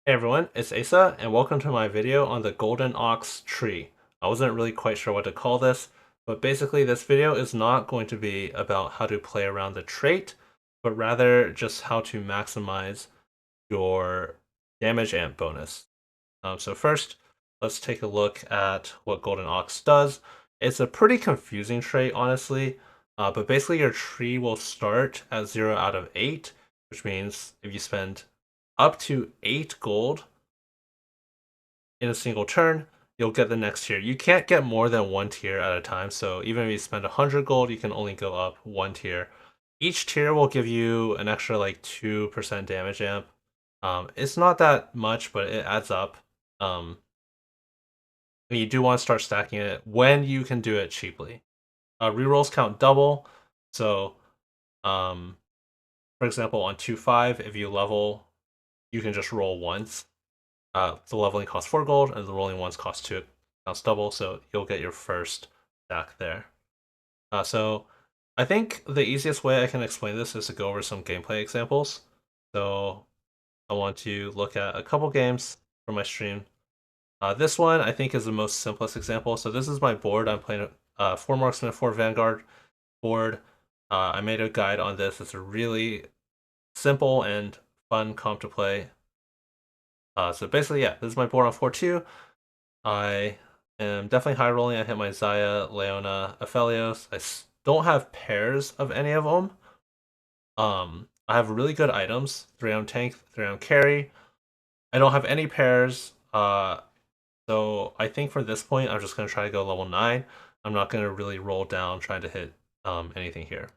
Hey everyone, it's Aesah, and welcome to my video on the Golden Ox tree. I wasn't really quite sure what to call this, but basically this video is not going to be about how to play around the trait, but rather just how to maximize your damage amp bonus. So first, let's take a look at what Golden Ox does. It's a pretty confusing trait, honestly, but basically your tree will start at 0 out of 8, which means if you spend up to 8 gold in a single turn, you'll get the next tier. You can't get more than one tier at a time, so even if you spend 100 gold, you can only go up one tier. Each tier will give you an extra like 2% damage amp. It's not that much, but it adds up. And you do want to start stacking it when you can do it cheaply. Rerolls count double, so for example, on 2-5, if you level, you can just roll once. The leveling costs 4 gold, and the rolling ones cost 2. It counts double, so you'll get your first stack there. So I think the easiest way I can explain this is to go over some gameplay examples. So I want to look at a couple games from my stream. This one I think is the most simplest example. So this is my board. I'm playing a 4 Marksman, 4 Vanguard board. I made a guide on this. It's a really simple and fun comp to play. So basically, yeah, this is my board on 4-2. I am definitely high rolling. I hit my Xayah, Leona, Aphelios. I don't have pairs of any of them. I have really good items. 3-round tank, 3-round carry. I don't have any pairs. So I think for this point, I'm just going to try to go level 9. I'm not going to really roll down trying to hit anything here.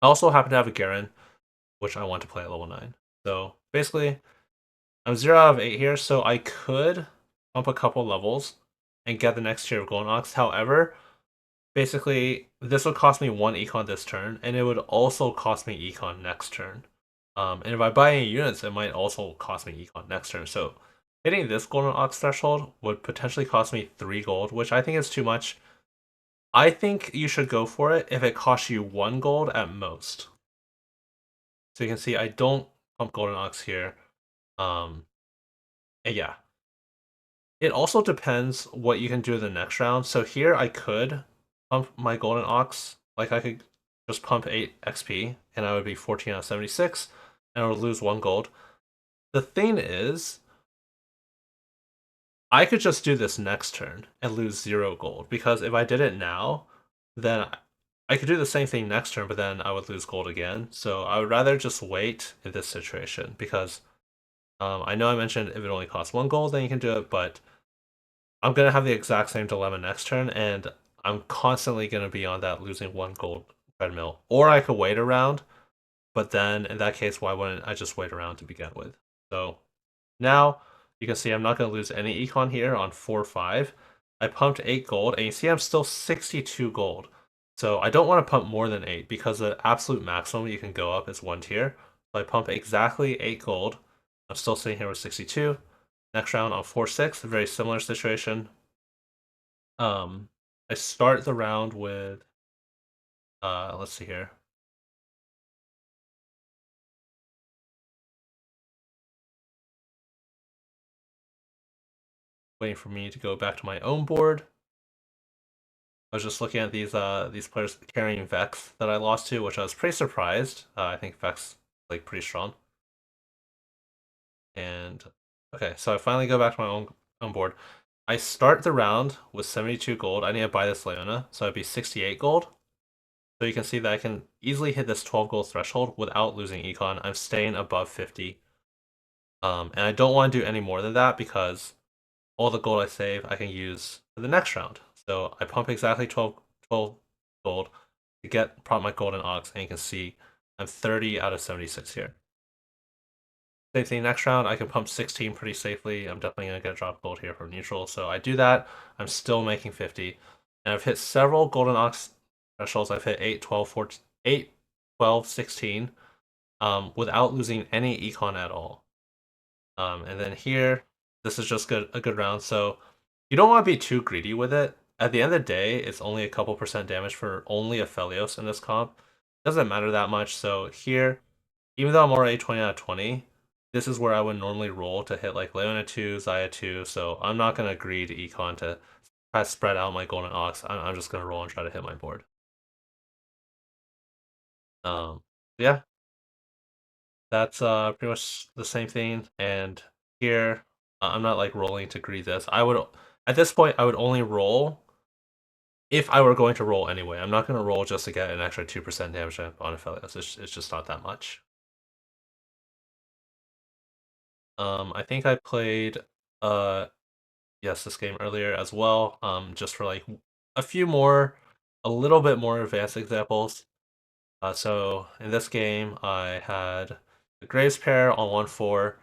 I also happen to have a Garen, which I want to play at level 9. So basically, I'm 0 out of 8 here, so I could bump a couple levels and get the next tier of Golden Ox. However, basically, this would cost me 1 econ this turn, and it would also cost me econ next turn. And if I buy any units, it might also cost me econ next turn. So hitting this Golden Ox threshold would potentially cost me 3 gold, which I think is too much. I think you should go for it if it costs you 1 gold at most. So you can see I don't pump Golden Ox here. And yeah. It also depends what you can do in the next round. So here I could pump my Golden Ox. Like I could just pump 8 XP and I would be 14 out of 76 and I would lose 1 gold. The thing is, I could just do this next turn and lose 0 gold because if I did it now, then I could do the same thing next turn, but then I would lose gold again. So I would rather just wait in this situation because I know I mentioned if it only costs 1 gold, then you can do it, but I'm gonna have the exact same dilemma next turn, and I'm constantly gonna be on that losing 1 gold treadmill. Or I could wait around, but then in that case, why wouldn't I just wait around to begin with? So now you can see I'm not gonna lose any econ here on 4-5. I pumped 8 gold, and you see I'm still 62 gold. So I don't want to pump more than 8 because the absolute maximum you can go up is 1 tier. So I pump exactly 8 gold. I'm still sitting here with 62. Next round on 4-6, a very similar situation. I start the round with let's see here. Waiting for me to go back to my own board. I was just looking at these players carrying Vex that I lost to, which I was pretty surprised. I think Vex like pretty strong. And okay, so I finally go back to my own board. I start the round with 72 gold. I need to buy this Leona, so I'd be 68 gold. So you can see that I can easily hit this 12 gold threshold without losing econ. I'm staying above 50. And I don't want to do any more than that because all the gold I save I can use for the next round. So I pump exactly 12 gold to get prop my Golden Ox, and you can see I'm 30 out of 76 here. Same thing next round, I can pump 16 pretty safely. I'm definitely going to get a drop gold here from neutral. So I do that. I'm still making 50. And I've hit several Golden Ox thresholds. I've hit 8, 12, 14, 8, 12, 16 without losing any econ at all. And then here, this is just a good round. So you don't want to be too greedy with it. At the end of the day, it's only a couple percent damage for only Aphelios in this comp. Doesn't matter that much. So here, even though I'm already 20 out of 20, this is where I would normally roll to hit like Leona 2, Xayah 2, so I'm not going to agree to econ to try to spread out my Golden Ox. I'm just going to roll and try to hit my board. Yeah, that's pretty much the same thing. And here, I'm not like rolling to greed this. At this point, I would only roll if I were going to roll anyway. I'm not going to roll just to get an extra 2% damage on Aphelios. It's just not that much. I think I played yes, this game earlier as well. Just for like a few more, a little bit more advanced examples. So in this game, I had the Graves pair on 1/4,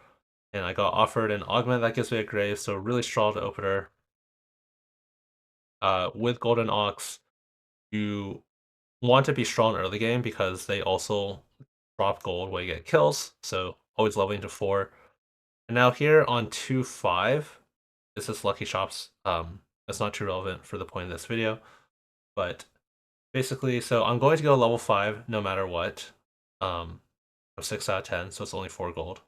and I got offered an augment that gives me a Graves, so really strong opener. With Golden Ox, you want to be strong early game because they also drop gold when you get kills, so always leveling to 4. And now here on 2/5, this is Lucky Shops. That's not too relevant for the point of this video, but basically, so I'm going to go level 5 no matter what. 6 out of 10, so it's only 4 gold.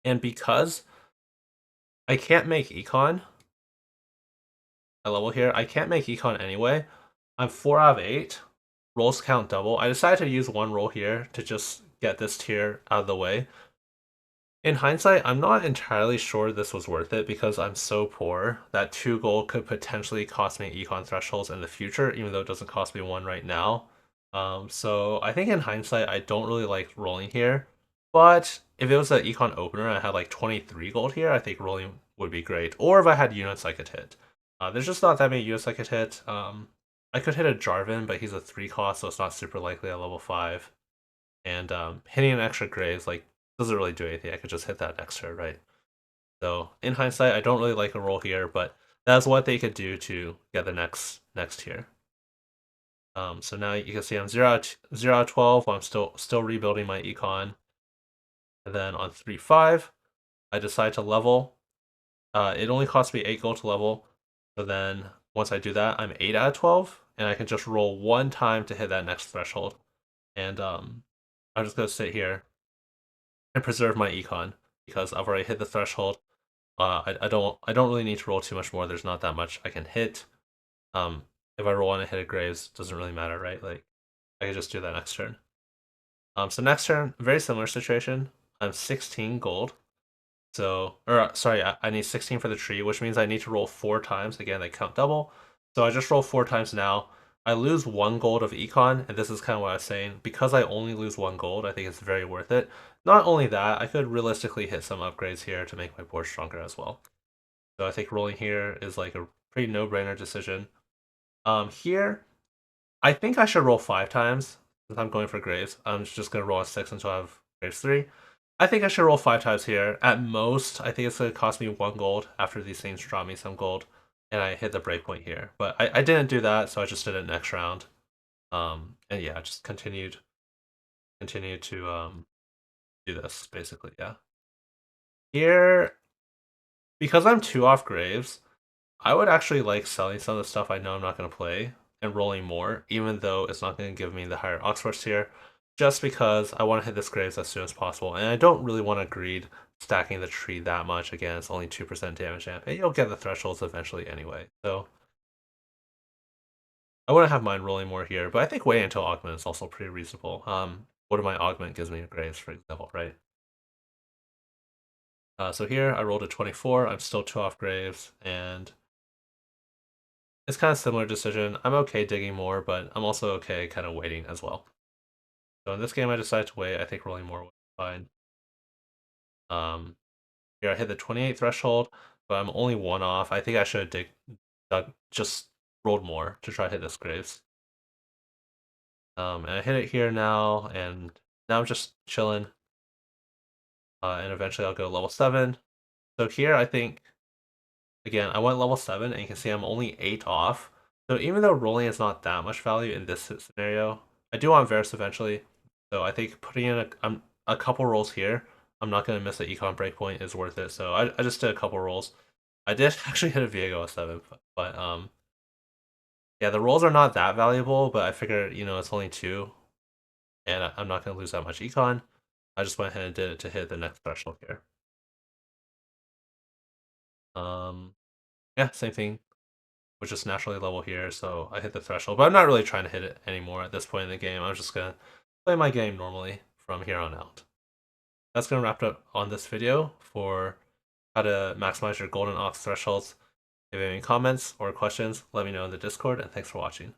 And because I can't make econ, a level here, I can't make econ anyway. I'm 4 out of 8. Rolls count double. I decided to use one roll here to just get this tier out of the way. In hindsight, I'm not entirely sure this was worth it because I'm so poor that 2 gold could potentially cost me econ thresholds in the future, even though it doesn't cost me 1 right now. So I think in hindsight, I don't really like rolling here. But if it was an econ opener and I had like 23 gold here, I think rolling would be great. Or if I had units I could hit. There's just not that many units I could hit. I could hit a Jarvan, but he's a 3 cost, so it's not super likely at level 5. And hitting an extra Graves, like, doesn't really do anything. I could just hit that next turn, right? So in hindsight, I don't really like a roll here, but that's what they could do to get the next tier. So now you can see I'm 0 out of 12 while I'm still rebuilding my econ. And then on 3/5, I decide to level. It only costs me 8 gold to level. So then once I do that, I'm 8 out of 12, and I can just roll 1 time to hit that next threshold. And I'm just gonna sit here and preserve my econ because I've already hit the threshold. I don't really need to roll too much more. There's not that much I can hit. If I roll on a hit of Graves, doesn't really matter, right? Like I can just do that next turn. So next turn, very similar situation. I'm 16 gold. So, or sorry, I need 16 for the tree, which means I need to roll 4 times. Again, they count double. So I just roll 4 times now. I lose 1 gold of econ, and this is kind of what I was saying. Because I only lose 1 gold, I think it's very worth it. Not only that, I could realistically hit some upgrades here to make my board stronger as well. So I think rolling here is like a pretty no-brainer decision. Here, I think I should roll 5 times since I'm going for Graves. I'm just going to roll a 6 until I have Graves 3. I think I should roll 5 times here. At most, I think it's going to cost me 1 gold after these things drop me some gold. And I hit the breakpoint here. But I didn't do that, so I just did it next round. And yeah, just continued to do this, basically, yeah. Here, because I'm 2 off Graves, I would actually like selling some of the stuff I know I'm not going to play and rolling more, even though it's not going to give me the higher Oxfords here, just because I want to hit this Graves as soon as possible, and I don't really want to greed stacking the tree that much. Again, it's only 2% damage amp, and you'll get the thresholds eventually anyway, so I wouldn't have mind rolling more here, but I think waiting until Augment is also pretty reasonable. What if my Augment gives me a Graves, for example, right? So here I rolled a 24, I'm still 2 off Graves, and it's kind of similar decision. I'm okay digging more, but I'm also okay kind of waiting as well. So in this game, I decided to wait. I think rolling more was fine. Here I hit the 28 threshold, but I'm only 1 off. I think I should have just rolled more to try to hit this Graves. And I hit it here now, and now I'm just chilling. And eventually I'll go level 7. So here I think, again, I went level 7, and you can see I'm only 8 off. So even though rolling is not that much value in this scenario, I do want Varus eventually. So I think putting in a couple rolls here, I'm not going to miss the econ breakpoint, is worth it. So I just did a couple rolls. I did actually hit a Viego at 7, but yeah, the rolls are not that valuable, but I figure, it's only 2, and I'm not going to lose that much econ. I just went ahead and did it to hit the next threshold here. Yeah, same thing, which is naturally level here, so I hit the threshold, but I'm not really trying to hit it anymore at this point in the game. I'm just gonna play my game normally from here on out. That's gonna wrap it up on this video for how to maximize your golden ox thresholds. If you have any comments or questions, let me know in the Discord, and thanks for watching.